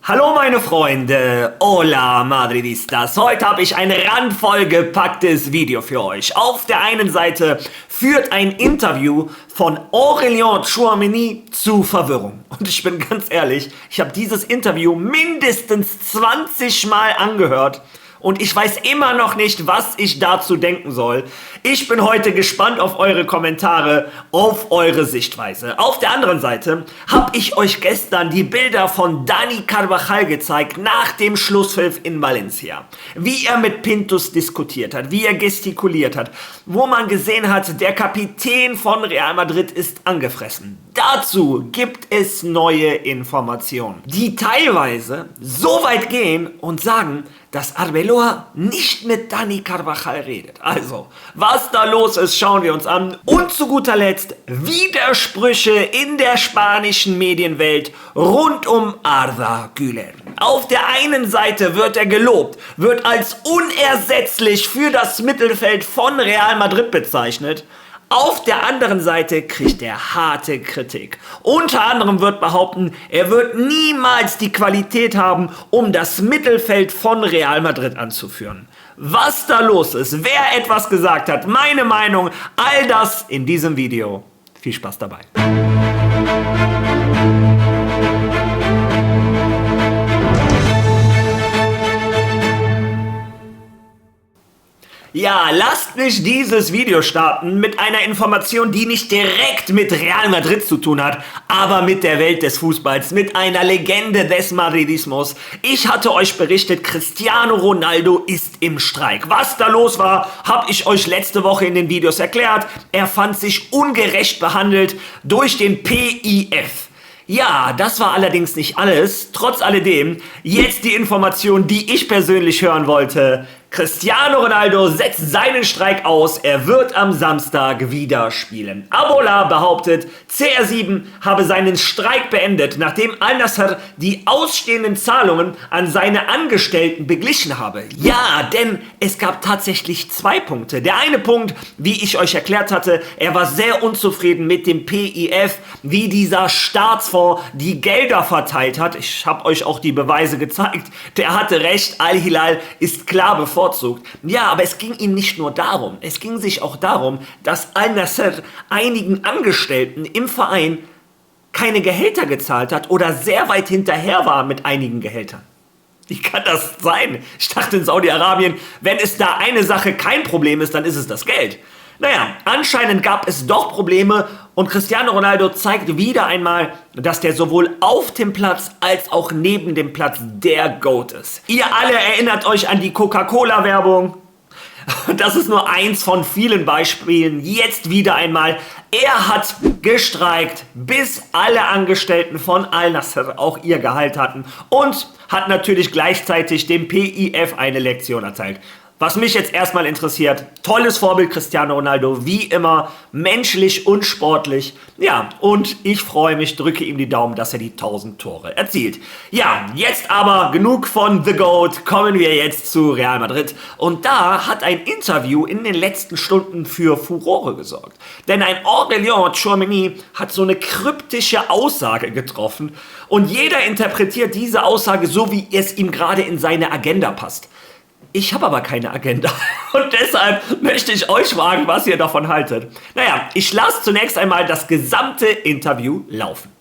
Hallo meine Freunde, hola Madridistas. Heute habe ich ein randvoll gepacktes Video für euch. Auf der einen Seite führt ein Interview von Aurélien Tchouaméni zu Verwirrung. Und ich bin ganz ehrlich, ich habe dieses Interview mindestens 20 Mal angehört. Und ich weiß immer noch nicht, was ich dazu denken soll. Ich bin heute gespannt auf eure Kommentare, auf eure Sichtweise. Auf der anderen Seite habe ich euch gestern die Bilder von Dani Carvajal gezeigt nach dem Schlusspfiff in Valencia. Wie er mit Pintus diskutiert hat, wie er gestikuliert hat, wo man gesehen hat, der Kapitän von Real Madrid ist angefressen. Dazu gibt es neue Informationen, die teilweise so weit gehen und sagen, dass Arbeloa nicht mit Dani Carvajal redet. Also, was da los ist, schauen wir uns an. Und zu guter Letzt Widersprüche in der spanischen Medienwelt rund um Arda Güler. Auf der einen Seite wird er gelobt, wird als unersetzlich für das Mittelfeld von Real Madrid bezeichnet. Auf der anderen Seite kriegt er harte Kritik. Unter anderem wird behaupten, er wird niemals die Qualität haben, um das Mittelfeld von Real Madrid anzuführen. Was da los ist, wer etwas gesagt hat, meine Meinung, all das in diesem Video. Viel Spaß dabei. Ja, lasst mich dieses Video starten mit einer Information, die nicht direkt mit Real Madrid zu tun hat, aber mit der Welt des Fußballs, mit einer Legende des Madridismus. Ich hatte euch berichtet, Cristiano Ronaldo ist im Streik. Was da los war, habe ich euch letzte Woche in den Videos erklärt. Er fand sich ungerecht behandelt durch den PIF. Ja, das war allerdings nicht alles. Trotz alledem, jetzt die Information, die ich persönlich hören wollte. Cristiano Ronaldo setzt seinen Streik aus, er wird am Samstag wieder spielen. Abola behauptet, CR7 habe seinen Streik beendet, nachdem Al-Nassr die ausstehenden Zahlungen an seine Angestellten beglichen habe. Ja, denn es gab tatsächlich zwei Punkte. Der eine Punkt, wie ich euch erklärt hatte, er war sehr unzufrieden mit dem PIF, wie dieser Staatsfonds die Gelder verteilt hat. Ich habe euch auch die Beweise gezeigt. Der hatte recht, Al-Hilal ist klar bevorzugt. Ja, aber es ging ihm nicht nur darum. Es ging sich auch darum, dass Al-Nassr einigen Angestellten im Verein keine Gehälter gezahlt hat oder sehr weit hinterher war mit einigen Gehältern. Wie kann das sein? Ich dachte in Saudi-Arabien, wenn es da eine Sache kein Problem ist, dann ist es das Geld. Naja, anscheinend gab es doch Probleme und Cristiano Ronaldo zeigt wieder einmal, dass der sowohl auf dem Platz als auch neben dem Platz der GOAT ist. Ihr alle erinnert euch an die Coca-Cola-Werbung. Das ist nur eins von vielen Beispielen. Jetzt wieder einmal. Er hat gestreikt, bis alle Angestellten von Al-Nassr auch ihr Gehalt hatten und hat natürlich gleichzeitig dem PIF eine Lektion erteilt. Was mich jetzt erstmal interessiert, tolles Vorbild Cristiano Ronaldo, wie immer, menschlich und sportlich. Ja, und ich freue mich, drücke ihm die Daumen, dass er die 1000 Tore erzielt. Ja, jetzt aber genug von The GOAT, kommen wir jetzt zu Real Madrid. Und da hat ein Interview in den letzten Stunden für Furore gesorgt. Denn ein Aurélien Tchouaméni hat so eine kryptische Aussage getroffen und jeder interpretiert diese Aussage so, wie es ihm gerade in seine Agenda passt. Ich habe aber keine Agenda und deshalb möchte ich euch fragen, was ihr davon haltet. Naja, ich lasse zunächst einmal das gesamte Interview laufen.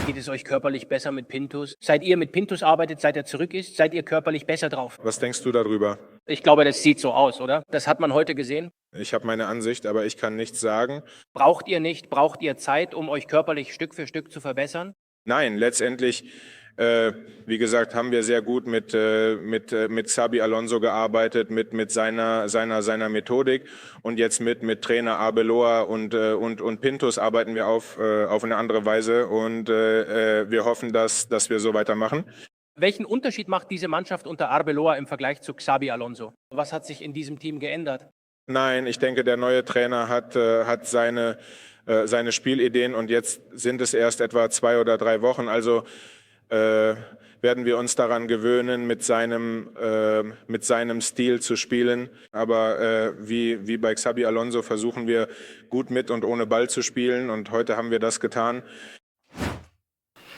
Geht es euch körperlich besser mit Pintus? Seit ihr mit Pintus arbeitet, seit er zurück ist, seid ihr körperlich besser drauf? Was denkst du darüber? Ich glaube, das sieht so aus, oder? Das hat man heute gesehen. Ich habe meine Ansicht, aber ich kann nichts sagen. Braucht ihr Zeit, um euch körperlich Stück für Stück zu verbessern? Nein, letztendlich, wie gesagt, haben wir sehr gut mit Xabi Alonso gearbeitet, mit seiner Methodik und jetzt mit Trainer Arbeloa und Pintus arbeiten wir auf eine andere Weise und wir hoffen, dass wir so weitermachen. Welchen Unterschied macht diese Mannschaft unter Arbeloa im Vergleich zu Xabi Alonso? Was hat sich in diesem Team geändert? Nein, ich denke, der neue Trainer hat seine Spielideen und jetzt sind es erst etwa 2 oder 3 Wochen, also werden wir uns daran gewöhnen, mit seinem Stil zu spielen. Aber wie bei Xabi Alonso versuchen wir gut mit und ohne Ball zu spielen und heute haben wir das getan.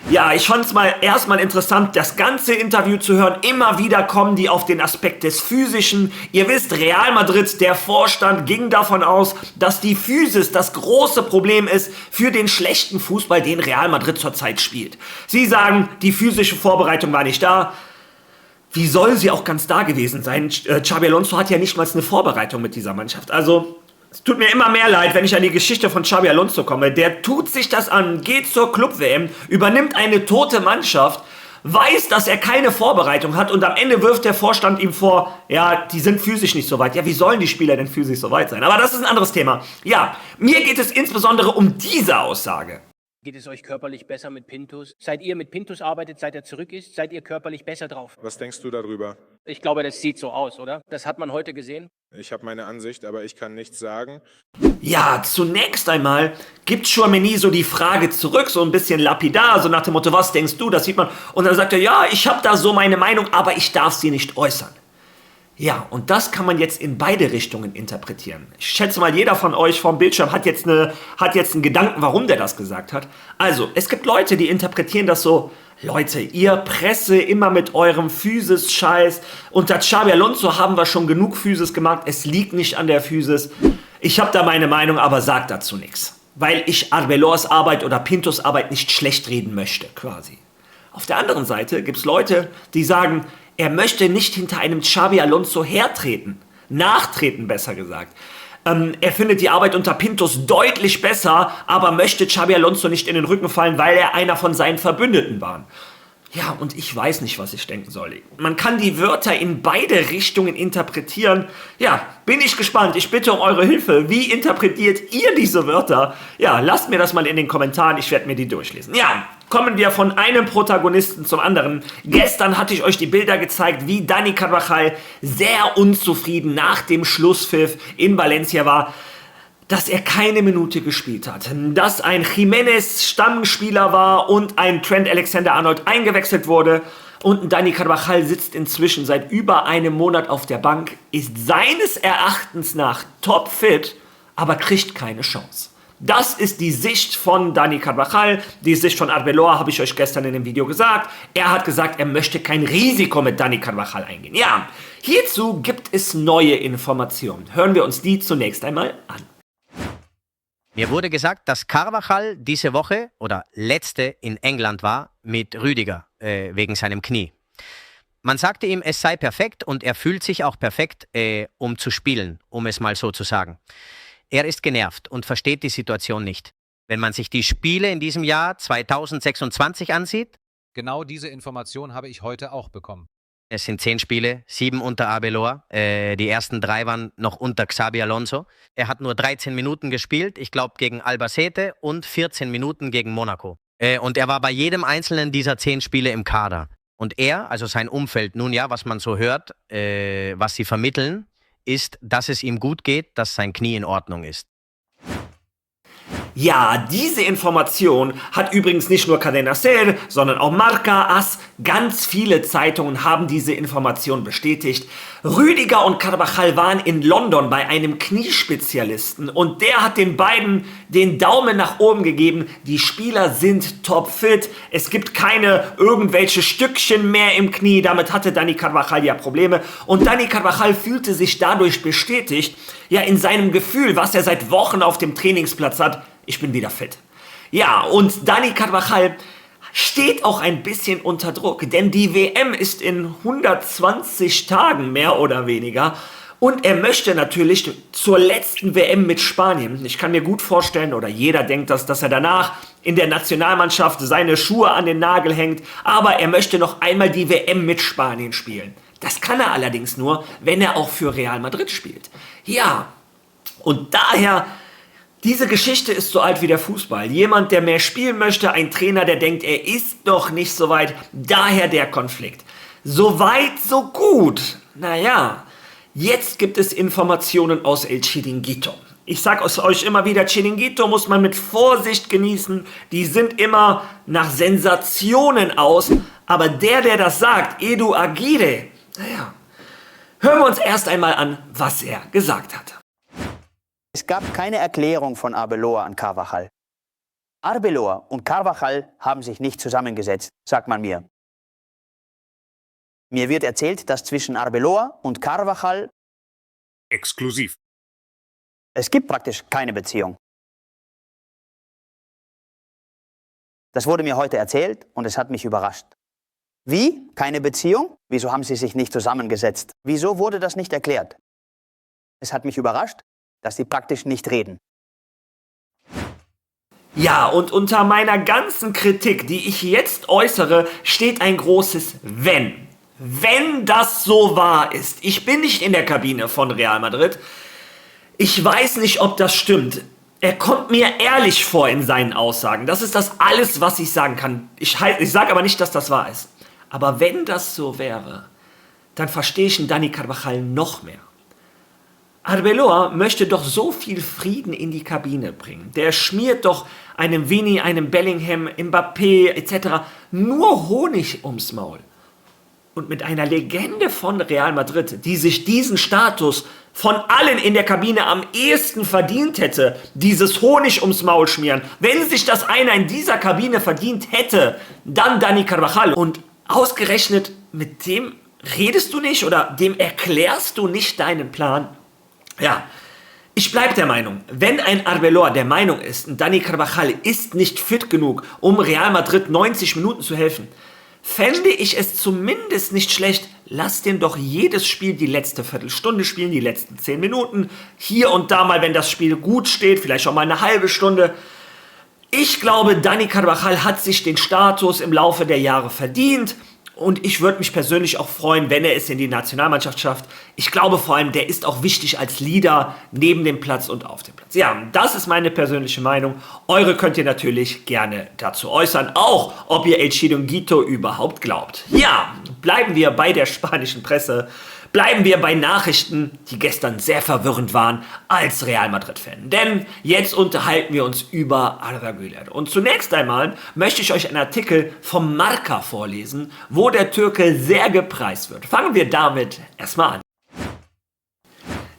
Ja, ich fand es erstmal interessant, das ganze Interview zu hören. Immer wieder kommen die auf den Aspekt des Physischen. Ihr wisst, Real Madrid, der Vorstand ging davon aus, dass die Physis das große Problem ist für den schlechten Fußball, den Real Madrid zurzeit spielt. Sie sagen, die physische Vorbereitung war nicht da. Wie soll sie auch ganz da gewesen sein? Xabi Alonso hat ja nicht mal eine Vorbereitung mit dieser Mannschaft. Also, es tut mir immer mehr leid, wenn ich an die Geschichte von Xabi Alonso komme. Der tut sich das an, geht zur Club-WM, übernimmt eine tote Mannschaft, weiß, dass er keine Vorbereitung hat und am Ende wirft der Vorstand ihm vor, ja, die sind physisch nicht so weit. Ja, wie sollen die Spieler denn physisch so weit sein? Aber das ist ein anderes Thema. Ja, mir geht es insbesondere um diese Aussage. Geht es euch körperlich besser mit Pintus? Seit ihr mit Pintus arbeitet, seit er zurück ist, seid ihr körperlich besser drauf? Was denkst du darüber? Ich glaube, das sieht so aus, oder? Das hat man heute gesehen. Ich habe meine Ansicht, aber ich kann nichts sagen. Ja, zunächst einmal gibt Tchouaméni so die Frage zurück, so ein bisschen lapidar, so nach dem Motto, was denkst du, das sieht man. Und dann sagt er, ja, ich habe da so meine Meinung, aber ich darf sie nicht äußern. Ja, und das kann man jetzt in beide Richtungen interpretieren. Ich schätze mal, jeder von euch vom Bildschirm hat jetzt einen Gedanken, warum der das gesagt hat. Also, es gibt Leute, die interpretieren das so, Leute, ihr Presse immer mit eurem Physis-Scheiß. Unter Xabi Alonso haben wir schon genug Physis gemacht, es liegt nicht an der Physis. Ich habe da meine Meinung, aber sag dazu nichts. Weil ich Arbeloas Arbeit oder Pintos Arbeit nicht schlecht reden möchte, quasi. Auf der anderen Seite gibt es Leute, die sagen, er möchte nicht hinter einem Xabi Alonso nachtreten besser gesagt. Er findet die Arbeit unter Pintos deutlich besser, aber möchte Xabi Alonso nicht in den Rücken fallen, weil er einer von seinen Verbündeten war. Ja, und ich weiß nicht, was ich denken soll. Man kann die Wörter in beide Richtungen interpretieren. Ja, bin ich gespannt. Ich bitte um eure Hilfe. Wie interpretiert ihr diese Wörter? Ja, lasst mir das mal in den Kommentaren. Ich werde mir die durchlesen. Ja, kommen wir von einem Protagonisten zum anderen. Gestern hatte ich euch die Bilder gezeigt, wie Dani Carvajal sehr unzufrieden nach dem Schlusspfiff in Valencia war, dass er keine Minute gespielt hat, dass ein Jiménez Stammspieler war und ein Trent Alexander-Arnold eingewechselt wurde und Dani Carvajal sitzt inzwischen seit über einem Monat auf der Bank, ist seines Erachtens nach topfit, aber kriegt keine Chance. Das ist die Sicht von Dani Carvajal, die Sicht von Arbeloa habe ich euch gestern in dem Video gesagt. Er hat gesagt, er möchte kein Risiko mit Dani Carvajal eingehen. Ja, hierzu gibt es neue Informationen. Hören wir uns die zunächst einmal an. Mir wurde gesagt, dass Carvajal diese Woche oder letzte in England war mit Rüdiger wegen seinem Knie. Man sagte ihm, es sei perfekt und er fühlt sich auch perfekt, um zu spielen, um es mal so zu sagen. Er ist genervt und versteht die Situation nicht. Wenn man sich die Spiele in diesem Jahr 2026 ansieht. Genau diese Information habe ich heute auch bekommen. Es sind 10 Spiele, 7 unter Arbeloa. Die ersten 3 waren noch unter Xabi Alonso. Er hat nur 13 Minuten gespielt, ich glaube gegen Albacete und 14 Minuten gegen Monaco. Und er war bei jedem einzelnen dieser 10 Spiele im Kader. Und er, also sein Umfeld, nun ja, was man so hört, was sie vermitteln, ist, dass es ihm gut geht, dass sein Knie in Ordnung ist. Ja, diese Information hat übrigens nicht nur Cadena Ser, sondern auch Marca, AS, ganz viele Zeitungen haben diese Information bestätigt. Rüdiger und Carvajal waren in London bei einem Kniespezialisten und der hat den beiden den Daumen nach oben gegeben. Die Spieler sind topfit, es gibt keine irgendwelche Stückchen mehr im Knie, damit hatte Dani Carvajal ja Probleme und Dani Carvajal fühlte sich dadurch bestätigt, ja in seinem Gefühl, was er seit Wochen auf dem Trainingsplatz hat, ich bin wieder fit. Ja, und Dani Carvajal steht auch ein bisschen unter Druck, denn die WM ist in 120 Tagen mehr oder weniger und er möchte natürlich zur letzten WM mit Spanien. Ich kann mir gut vorstellen, oder jeder denkt das, dass er danach in der Nationalmannschaft seine Schuhe an den Nagel hängt, aber er möchte noch einmal die WM mit Spanien spielen. Das kann er allerdings nur, wenn er auch für Real Madrid spielt. Ja, und daher, diese Geschichte ist so alt wie der Fußball. Jemand, der mehr spielen möchte, ein Trainer, der denkt, er ist noch nicht so weit. Daher der Konflikt. So weit, so gut. Naja, jetzt gibt es Informationen aus El Chiringuito. Ich sage es euch immer wieder, Chiringuito muss man mit Vorsicht genießen. Die sind immer nach Sensationen aus. Aber der das sagt, Edu Aguirre, naja, hören wir uns erst einmal an, was er gesagt hat. Es gab keine Erklärung von Arbeloa an Carvajal. Arbeloa und Carvajal haben sich nicht zusammengesetzt, sagt man mir. Mir wird erzählt, dass zwischen Arbeloa und Carvajal Exklusiv. es gibt praktisch keine Beziehung. Das wurde mir heute erzählt und es hat mich überrascht. Wie? Keine Beziehung? Wieso haben sie sich nicht zusammengesetzt? Wieso wurde das nicht erklärt? Es hat mich überrascht, dass sie praktisch nicht reden. Ja, und unter meiner ganzen Kritik, die ich jetzt äußere, steht ein großes Wenn. Wenn das so wahr ist. Ich bin nicht in der Kabine von Real Madrid. Ich weiß nicht, ob das stimmt. Er kommt mir ehrlich vor in seinen Aussagen. Das ist das alles, was ich sagen kann. Ich sage aber nicht, dass das wahr ist. Aber wenn das so wäre, dann verstehe ich einen Dani Carvajal noch mehr. Arbeloa möchte doch so viel Frieden in die Kabine bringen. Der schmiert doch einem Vini, einem Bellingham, Mbappé etc. nur Honig ums Maul. Und mit einer Legende von Real Madrid, die sich diesen Status von allen in der Kabine am ehesten verdient hätte, dieses Honig ums Maul schmieren, wenn sich das einer in dieser Kabine verdient hätte, dann Dani Carvajal. Und ausgerechnet mit dem redest du nicht oder dem erklärst du nicht deinen Plan? Ja, ich bleibe der Meinung, wenn ein Arbeloa der Meinung ist, Dani Carvajal ist nicht fit genug, um Real Madrid 90 Minuten zu helfen, fände ich es zumindest nicht schlecht, lass den doch jedes Spiel die letzte Viertelstunde spielen, die letzten 10 Minuten, hier und da mal, wenn das Spiel gut steht, vielleicht auch mal eine halbe Stunde. Ich glaube, Dani Carvajal hat sich den Status im Laufe der Jahre verdient. Und ich würde mich persönlich auch freuen, wenn er es in die Nationalmannschaft schafft. Ich glaube vor allem, der ist auch wichtig als Leader neben dem Platz und auf dem Platz. Ja, das ist meine persönliche Meinung. Eure könnt ihr natürlich gerne dazu äußern. Auch, ob ihr El Chiringuito überhaupt glaubt. Ja, bleiben wir bei der spanischen Presse. Bleiben wir bei Nachrichten, die gestern sehr verwirrend waren als Real Madrid-Fan. Denn jetzt unterhalten wir uns über Arda Güler. Und zunächst einmal möchte ich euch einen Artikel vom Marca vorlesen, wo der Türke sehr gepreist wird. Fangen wir damit erstmal an.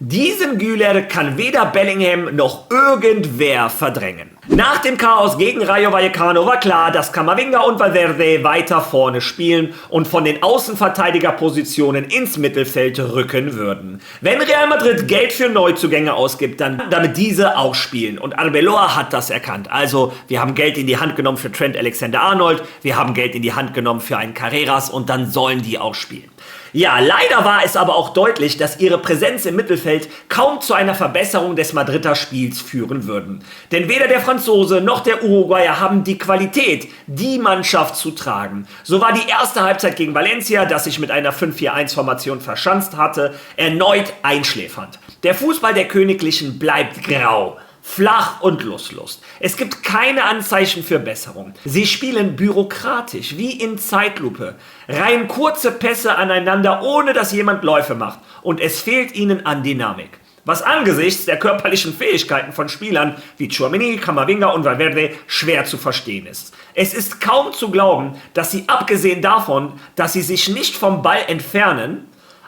Diesen Güler kann weder Bellingham noch irgendwer verdrängen. Nach dem Chaos gegen Rayo Vallecano war klar, dass Camavinga und Valverde weiter vorne spielen und von den Außenverteidigerpositionen ins Mittelfeld rücken würden. Wenn Real Madrid Geld für Neuzugänge ausgibt, dann damit diese auch spielen. Und Arbeloa hat das erkannt. Also, wir haben Geld in die Hand genommen für Trent Alexander-Arnold, wir haben Geld in die Hand genommen für einen Carreras und dann sollen die auch spielen. Ja, leider war es aber auch deutlich, dass ihre Präsenz im Mittelfeld kaum zu einer Verbesserung des Madrider Spiels führen würden. Denn weder der Franzose noch der Uruguayer haben die Qualität, die Mannschaft zu tragen. So war die erste Halbzeit gegen Valencia, das sich mit einer 5-4-1-Formation verschanzt hatte, erneut einschläfernd. Der Fußball der Königlichen bleibt grau. Flach und lustlos. Es gibt keine Anzeichen für Besserung. Sie spielen bürokratisch, wie in Zeitlupe. Reihen kurze Pässe aneinander, ohne dass jemand Läufe macht. Und es fehlt ihnen an Dynamik. Was angesichts der körperlichen Fähigkeiten von Spielern wie Tchouaméni, Camavinga und Valverde schwer zu verstehen ist. Es ist kaum zu glauben, dass sie abgesehen davon, dass sie sich nicht vom Ball entfernen,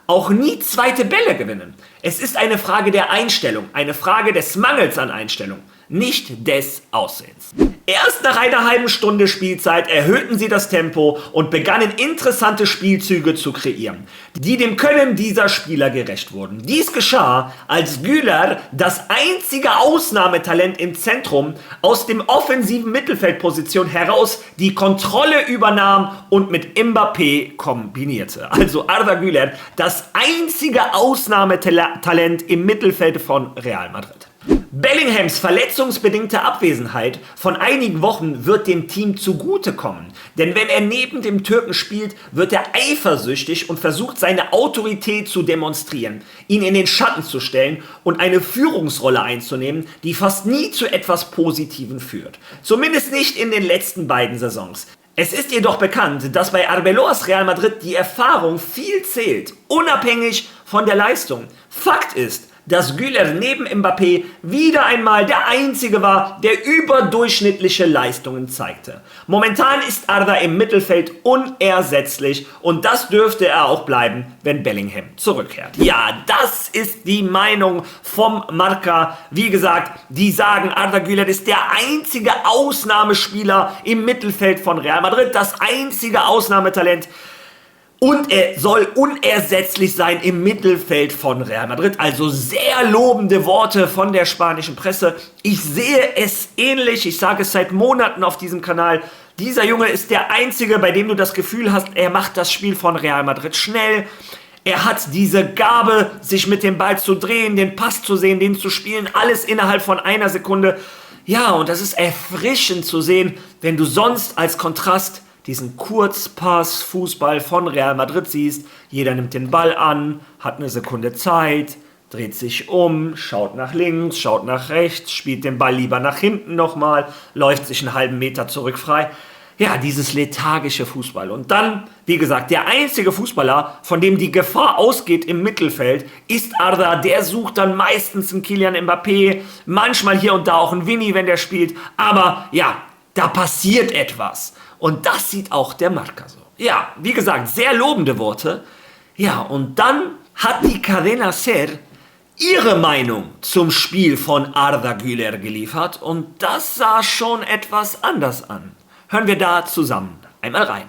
auch nie zweite Bälle gewinnen. Es ist eine Frage der Einstellung, eine Frage des Mangels an Einstellung, nicht des Aussehens. Erst nach einer halben Stunde Spielzeit erhöhten sie das Tempo und begannen interessante Spielzüge zu kreieren, die dem Können dieser Spieler gerecht wurden. Dies geschah, als Güler, das einzige Ausnahmetalent im Zentrum, aus dem offensiven Mittelfeldposition heraus die Kontrolle übernahm und mit Mbappé kombinierte. Also Arda Güler, das einzige Ausnahmetalent im Mittelfeld von Real Madrid. Bellinghams verletzungsbedingte Abwesenheit von einigen Wochen wird dem Team zugutekommen. Denn wenn er neben dem Türken spielt, wird er eifersüchtig und versucht, seine Autorität zu demonstrieren, ihn in den Schatten zu stellen und eine Führungsrolle einzunehmen, die fast nie zu etwas Positivem führt. Zumindest nicht in den letzten beiden Saisons. Es ist jedoch bekannt, dass bei Arbeloas Real Madrid die Erfahrung viel zählt, unabhängig von der Leistung. Fakt ist, dass Güler neben Mbappé wieder einmal der Einzige war, der überdurchschnittliche Leistungen zeigte. Momentan ist Arda im Mittelfeld unersetzlich und das dürfte er auch bleiben, wenn Bellingham zurückkehrt. Ja, das ist die Meinung vom Marca. Wie gesagt, die sagen, Arda Güler ist der einzige Ausnahmespieler im Mittelfeld von Real Madrid, das einzige Ausnahmetalent. Und er soll unersetzlich sein im Mittelfeld von Real Madrid. Also sehr lobende Worte von der spanischen Presse. Ich sehe es ähnlich. Ich sage es seit Monaten auf diesem Kanal. Dieser Junge ist der Einzige, bei dem du das Gefühl hast, er macht das Spiel von Real Madrid schnell. Er hat diese Gabe, sich mit dem Ball zu drehen, den Pass zu sehen, den zu spielen. Alles innerhalb von einer Sekunde. Ja, und das ist erfrischend zu sehen, wenn du sonst als Kontrast diesen Kurzpass-Fußball von Real Madrid siehst. Jeder nimmt den Ball an, hat eine Sekunde Zeit, dreht sich um, schaut nach links, schaut nach rechts, spielt den Ball lieber nach hinten nochmal, läuft sich einen halben Meter zurück frei. Ja, dieses lethargische Fußball. Und dann, wie gesagt, der einzige Fußballer, von dem die Gefahr ausgeht im Mittelfeld, ist Arda. Der sucht dann meistens einen Kylian Mbappé, manchmal hier und da auch einen Vini, wenn der spielt. Aber ja, da passiert etwas. Und das sieht auch der Marca so. Ja, wie gesagt, sehr lobende Worte. Ja, und dann hat die Cadena SER ihre Meinung zum Spiel von Arda Güler geliefert. Und das sah schon etwas anders an. Hören wir da zusammen einmal rein.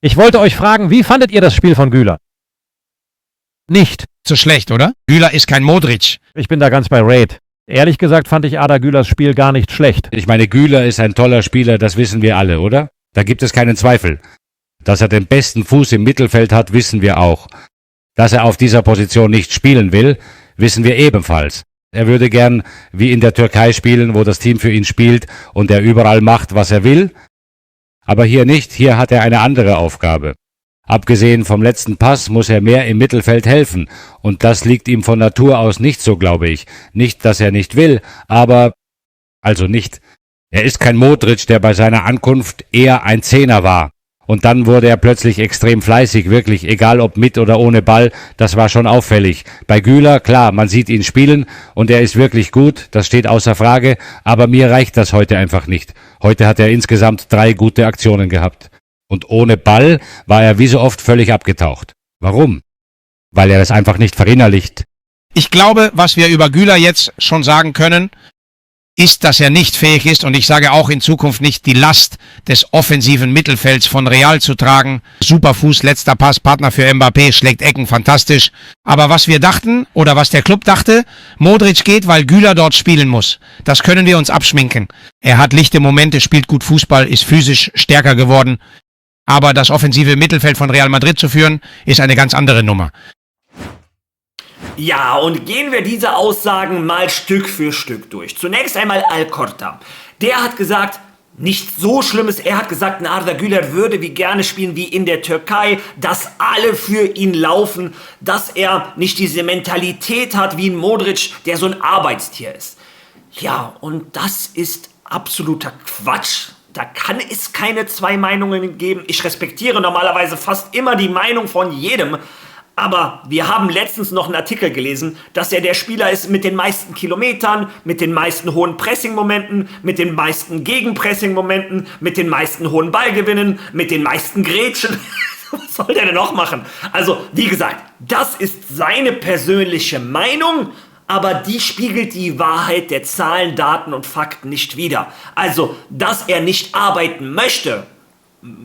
Ich wollte euch fragen, wie fandet ihr das Spiel von Güler? Nicht. Zu schlecht, oder? Güler ist kein Modric. Ich bin da ganz bei Raid. Ehrlich gesagt fand ich Arda Gülers Spiel gar nicht schlecht. Ich meine, Güler ist ein toller Spieler, das wissen wir alle, oder? Da gibt es keinen Zweifel. Dass er den besten Fuß im Mittelfeld hat, wissen wir auch. Dass er auf dieser Position nicht spielen will, wissen wir ebenfalls. Er würde gern wie in der Türkei spielen, wo das Team für ihn spielt und er überall macht, was er will. Aber hier nicht, hier hat er eine andere Aufgabe. Abgesehen vom letzten Pass muss er mehr im Mittelfeld helfen. Und das liegt ihm von Natur aus nicht so, glaube ich. Nicht, dass er nicht will, aber... Also nicht. Er ist kein Modric, der bei seiner Ankunft eher ein Zehner war. Und dann wurde er plötzlich extrem fleißig, wirklich, egal ob mit oder ohne Ball, das war schon auffällig. Bei Güler, klar, man sieht ihn spielen und er ist wirklich gut, das steht außer Frage, aber mir reicht das heute einfach nicht. Heute hat er insgesamt 3 gute Aktionen gehabt. Und ohne Ball war er wie so oft völlig abgetaucht. Warum? Weil er es einfach nicht verinnerlicht. Ich glaube, was wir über Güler jetzt schon sagen können, ist, dass er nicht fähig ist, und ich sage auch in Zukunft nicht, die Last des offensiven Mittelfelds von Real zu tragen. Super Fuß, letzter Pass, Partner für Mbappé, schlägt Ecken, fantastisch. Aber was wir dachten, oder was der Club dachte, Modric geht, weil Güler dort spielen muss. Das können wir uns abschminken. Er hat lichte Momente, spielt gut Fußball, ist physisch stärker geworden. Aber das offensive Mittelfeld von Real Madrid zu führen, ist eine ganz andere Nummer. Ja, und gehen wir diese Aussagen mal Stück für Stück durch. Zunächst einmal Alcorta. Der hat gesagt, nichts so Schlimmes. Er hat gesagt, Arda Güler würde wie gerne spielen wie in der Türkei, dass alle für ihn laufen, dass er nicht diese Mentalität hat wie ein Modric, der so ein Arbeitstier ist. Ja, und das ist absoluter Quatsch. Da kann es keine 2 Meinungen geben. Ich respektiere normalerweise fast immer die Meinung von jedem. Aber wir haben letztens noch einen Artikel gelesen, dass er der Spieler ist mit den meisten Kilometern, mit den meisten hohen Pressing-Momenten, mit den meisten Gegenpressing-Momenten, mit den meisten hohen Ballgewinnen, mit den meisten Grätschen. Was soll der denn noch machen? Also, wie gesagt, das ist seine persönliche Meinung, aber die spiegelt die Wahrheit der Zahlen, Daten und Fakten nicht wider. Also, dass er nicht arbeiten möchte,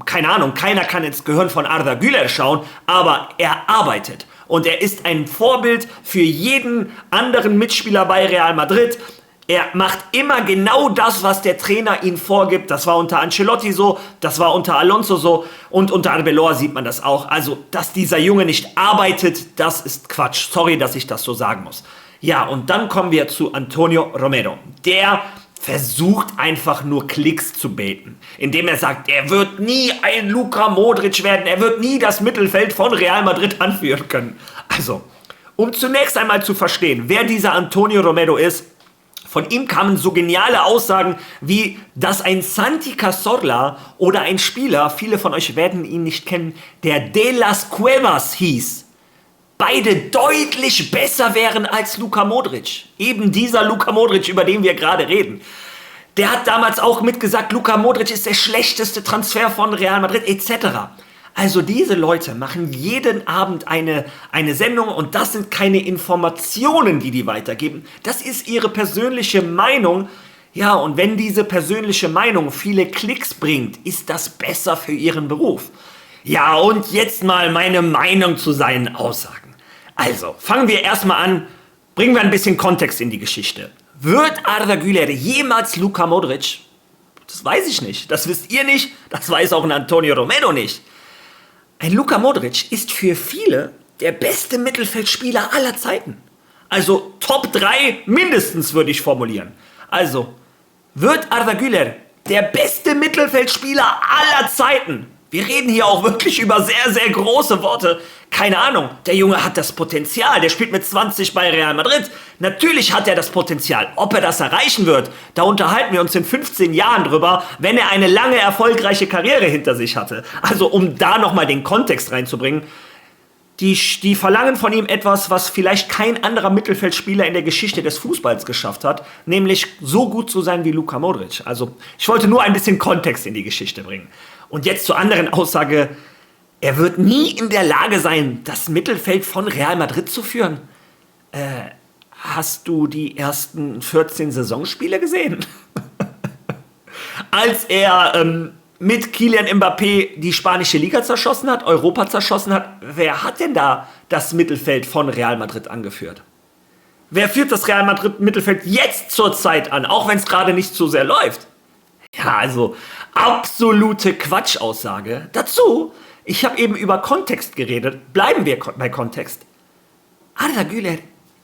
keine Ahnung, keiner kann ins Gehirn von Arda Güler schauen, aber er arbeitet. Und er ist ein Vorbild für jeden anderen Mitspieler bei Real Madrid. Er macht immer genau das, was der Trainer ihm vorgibt. Das war unter Ancelotti so, das war unter Alonso so und unter Arbeloa sieht man das auch. Also, dass dieser Junge nicht arbeitet, das ist Quatsch. Sorry, dass ich das so sagen muss. Ja, und dann kommen wir zu Antonio Romero. Der versucht einfach nur Klicks zu baiten, indem er sagt, er wird nie ein Luka Modric werden, er wird nie das Mittelfeld von Real Madrid anführen können. Also, um zunächst einmal zu verstehen, wer dieser Antonio Romero ist, von ihm kamen so geniale Aussagen wie, dass ein Santi Cazorla oder ein Spieler, viele von euch werden ihn nicht kennen, der De Las Cuevas hieß, beide deutlich besser wären als Luka Modric. Eben dieser Luka Modric, über den wir gerade reden. Der hat damals auch mitgesagt, Luka Modric ist der schlechteste Transfer von Real Madrid etc. Also diese Leute machen jeden Abend eine Sendung und das sind keine Informationen, die weitergeben. Das ist ihre persönliche Meinung. Ja, und wenn diese persönliche Meinung viele Klicks bringt, ist das besser für ihren Beruf. Ja, und jetzt mal meine Meinung zu seinen Aussagen. Also, fangen wir erstmal an, bringen wir ein bisschen Kontext in die Geschichte. Wird Arda Güler jemals Luka Modric? Das weiß ich nicht, das wisst ihr nicht, das weiß auch ein Antonio Romero nicht. Ein Luka Modric ist für viele der beste Mittelfeldspieler aller Zeiten. Also Top 3 mindestens, würde ich formulieren. Also, wird Arda Güler der beste Mittelfeldspieler aller Zeiten? Wir reden hier auch wirklich über sehr, sehr große Worte. Keine Ahnung, der Junge hat das Potenzial. Der spielt mit 20 bei Real Madrid. Natürlich hat er das Potenzial. Ob er das erreichen wird, da unterhalten wir uns in 15 Jahren drüber, wenn er eine lange, erfolgreiche Karriere hinter sich hatte. Also um da nochmal den Kontext reinzubringen. Die verlangen von ihm etwas, was vielleicht kein anderer Mittelfeldspieler in der Geschichte des Fußballs geschafft hat, nämlich so gut zu sein wie Luka Modric. Also ich wollte nur ein bisschen Kontext in die Geschichte bringen. Und jetzt zur anderen Aussage, er wird nie in der Lage sein, das Mittelfeld von Real Madrid zu führen. Hast du die ersten 14 Saisonspiele gesehen? Als er mit Kylian Mbappé die spanische Liga zerschossen hat, Europa zerschossen hat, wer hat denn da das Mittelfeld von Real Madrid angeführt? Wer führt das Real Madrid Mittelfeld jetzt zur Zeit an, auch wenn es gerade nicht so sehr läuft? Ja, also absolute Quatschaussage. Dazu, ich habe eben über Kontext geredet, bleiben wir bei Kontext. Arda Güler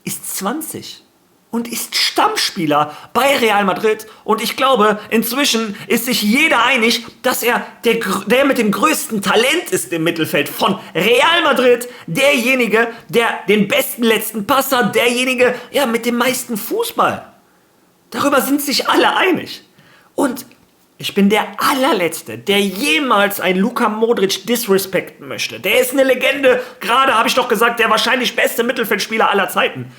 ist 20 und ist Stammspieler bei Real Madrid. Und ich glaube, inzwischen ist sich jeder einig, dass er der mit dem größten Talent ist im Mittelfeld von Real Madrid. Derjenige, der den besten letzten Pass hat, derjenige mit dem meisten Fußball. Darüber sind sich alle einig. Und ich bin der allerletzte, der jemals einen Luka Modric disrespekten möchte. Der ist eine Legende, gerade habe ich doch gesagt, der wahrscheinlich beste Mittelfeldspieler aller Zeiten.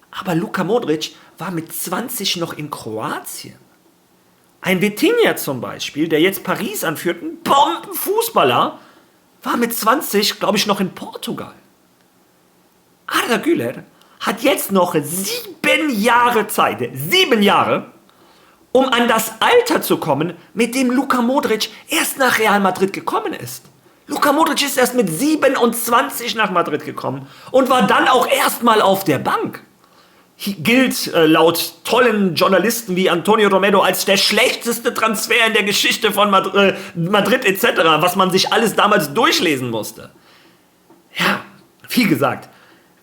Aber Luka Modric war mit 20 noch in Kroatien. Ein Vitinha zum Beispiel, der jetzt Paris anführt, ein Bombenfußballer, war mit 20, glaube ich, noch in Portugal. Arda Güler hat jetzt noch 7 Jahre Zeit, 7 Jahre, um an das Alter zu kommen, mit dem Luka Modric erst nach Real Madrid gekommen ist. Luka Modric ist erst mit 27 nach Madrid gekommen und war dann auch erstmal auf der Bank. Gilt laut tollen Journalisten wie Antonio Romero als der schlechteste Transfer in der Geschichte von Madrid etc., was man sich alles damals durchlesen musste. Ja, wie gesagt,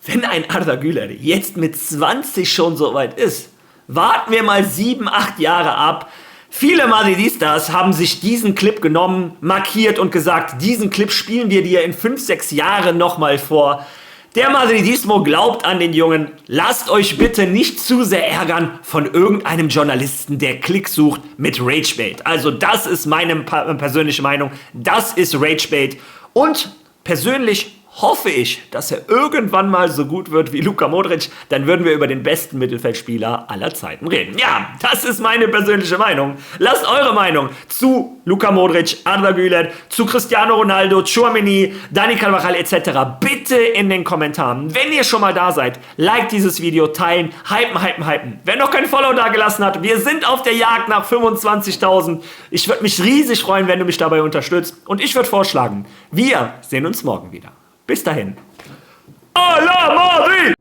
wenn ein Arda Güler jetzt mit 20 schon so weit ist, warten wir mal 7, 8 Jahre ab. Viele Madridistas haben sich diesen Clip genommen, markiert und gesagt, diesen Clip spielen wir dir in 5, 6 Jahren nochmal vor. Der Madridismo glaubt an den Jungen. Lasst euch bitte nicht zu sehr ärgern von irgendeinem Journalisten, der Klicks sucht mit Ragebait. Also das ist meine persönliche Meinung. Das ist Ragebait. Und persönlich hoffe ich, dass er irgendwann mal so gut wird wie Luka Modric. Dann würden wir über den besten Mittelfeldspieler aller Zeiten reden. Ja, das ist meine persönliche Meinung. Lasst eure Meinung zu Luka Modric, Arda Güler, zu Cristiano Ronaldo, Tchouaméni, Dani Carvajal etc. bitte in den Kommentaren. Wenn ihr schon mal da seid, liked dieses Video, teilen, hypen. Wer noch kein Follow da gelassen hat, wir sind auf der Jagd nach 25.000. Ich würde mich riesig freuen, wenn du mich dabei unterstützt. Und ich würde vorschlagen, wir sehen uns morgen wieder. Bis dahin. A la Madrid!